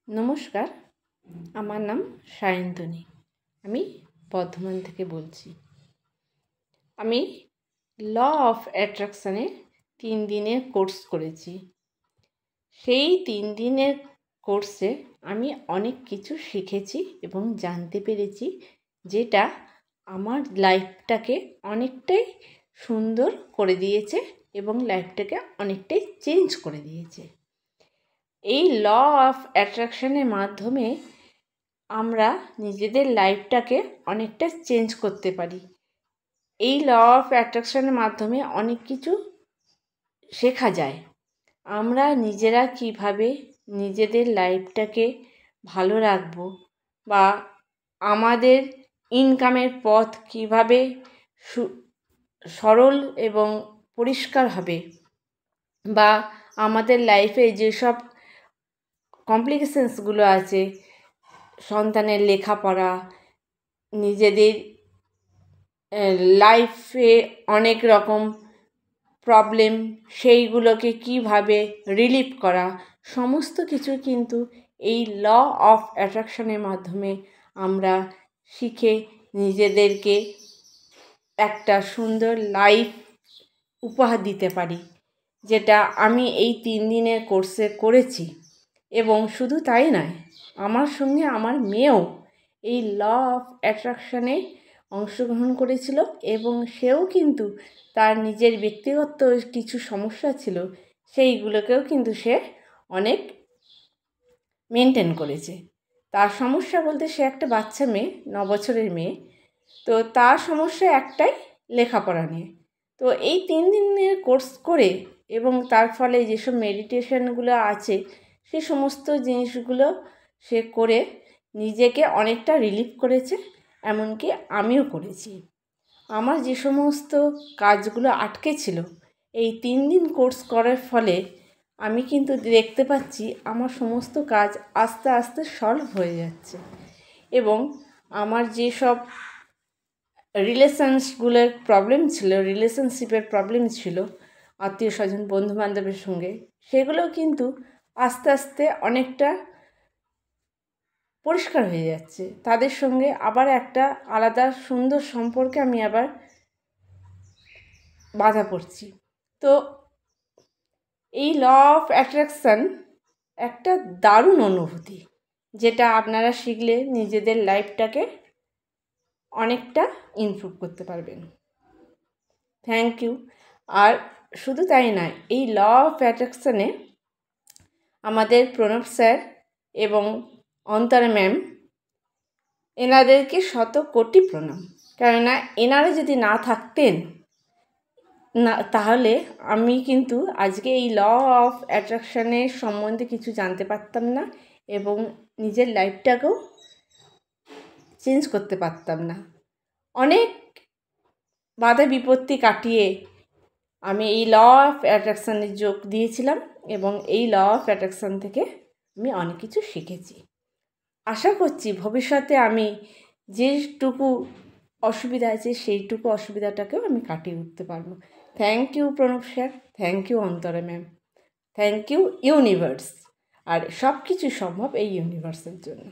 নমস্কার, আমার নাম সায়ন্তনী। আমি বর্ধমান থেকে বলছি। আমি ল অফ অ্যাট্রাকশানে 3 দিনের কোর্স করেছি। সেই 3 দিনের কোর্সে আমি অনেক কিছু শিখেছি এবং জানতে পেরেছি, যেটা আমার লাইফটাকে অনেকটাই সুন্দর করে দিয়েছে এবং লাইফটাকে অনেকটাই চেঞ্জ করে দিয়েছে। এই ল অফ অ্যাট্রাকশনের মাধ্যমে আমরা নিজেদের লাইফটাকে অনেকটা চেঞ্জ করতে পারি। এই ল অফ অ্যাট্রাকশনের মাধ্যমে অনেক কিছু শেখা যায়। আমরা নিজেরা কিভাবে নিজেদের লাইফটাকে ভালো রাখবো, বা আমাদের ইনকামের পথ কিভাবে সরল এবং পরিষ্কার হবে, বা আমাদের লাইফে যেসব কমপ্লিকেশনসগুলো আছে, সন্তানের লেখাপড়া, নিজেদের লাইফে অনেক রকম প্রবলেম, সেইগুলোকে কিভাবে রিলিভ করা, সমস্ত কিছু কিন্তু এই ল অফ অ্যাট্রাকশনের মাধ্যমে আমরা শিখে নিজেদেরকে একটা সুন্দর লাইফ উপহার দিতে পারি, যেটা আমি এই 3 দিনের কোর্সে করেছি। এবং শুধু তাই নয়, আমার সঙ্গে আমার মেয়েও এই ল অফ অ্যাট্রাকশানে অংশগ্রহণ করেছিল এবং সেও কিন্তু তার নিজের ব্যক্তিগত কিছু সমস্যা ছিল, সেইগুলোকেও কিন্তু সে অনেক মেনটেন করেছে। তার সমস্যা বলতে, সে একটা বাচ্চা মেয়ে, 9 বছরের মেয়ে। তো তার সমস্যা একটাই, লেখাপড়া নিয়ে। তো এই 3 দিনের কোর্স করে এবং তার ফলে যেসব মেডিটেশনগুলো আছে, সে সমস্ত জিনিসগুলো সে করে নিজেকে অনেকটা রিলিফ করেছে। এমনকি আমিও করেছি। আমার যে সমস্ত কাজগুলো আটকে ছিল, এই 3 দিন কোর্স করার ফলে আমি কিন্তু দেখতে পাচ্ছি আমার সমস্ত কাজ আস্তে আস্তে সলভ হয়ে যাচ্ছে। এবং আমার যেসব রিলেশনশিপের প্রবলেম ছিল আত্মীয় স্বজন বন্ধুবান্ধবের সঙ্গে, সেগুলো কিন্তু আস্তে আস্তে অনেকটা পরিষ্কার হয়ে যাচ্ছে। তাদের সঙ্গে আবার একটা আলাদা সুন্দর সম্পর্কে আমি আবার বাধা পড়ছি। তো এই ল অফ অ্যাট্রাকশান একটা দারুণ অনুভূতি, যেটা আপনারা শিখলে নিজেদের লাইফটাকে অনেকটা ইমপ্রুভ করতে পারবেন। Thank you. আর শুধু তাই নয়, এই ল অফ অ্যাট্রাকশানে আমাদের প্রণব স্যার এবং অন্তরা ম্যাম, এনাদেরকে শত কোটি প্রণাম। কেননা এনারা যদি না থাকতেন না, তাহলে আমি কিন্তু আজকে এই ল অফ অ্যাট্রাকশানের সম্বন্ধে কিছু জানতে পারতাম না এবং নিজের লাইফটাকেও চেঞ্জ করতে পারতাম না। অনেক বাধা বিপত্তি কাটিয়ে আমি এই ল অফ অ্যাট্রাকশানে যোগ দিয়েছিলাম এবং এই ল অফ অ্যাট্রাকশান থেকে আমি অনেক কিছু শিখেছি। আশা করছি ভবিষ্যতে আমি যেটুকু অসুবিধা আছে, সেইটুকু অসুবিধাটাকেও আমি কাটিয়ে উঠতে পারবো। Thank you Pranab sir, thank you Antara ma'am, thank you universe. আর সব কিছু সম্ভব এই ইউনিভার্সের জন্য।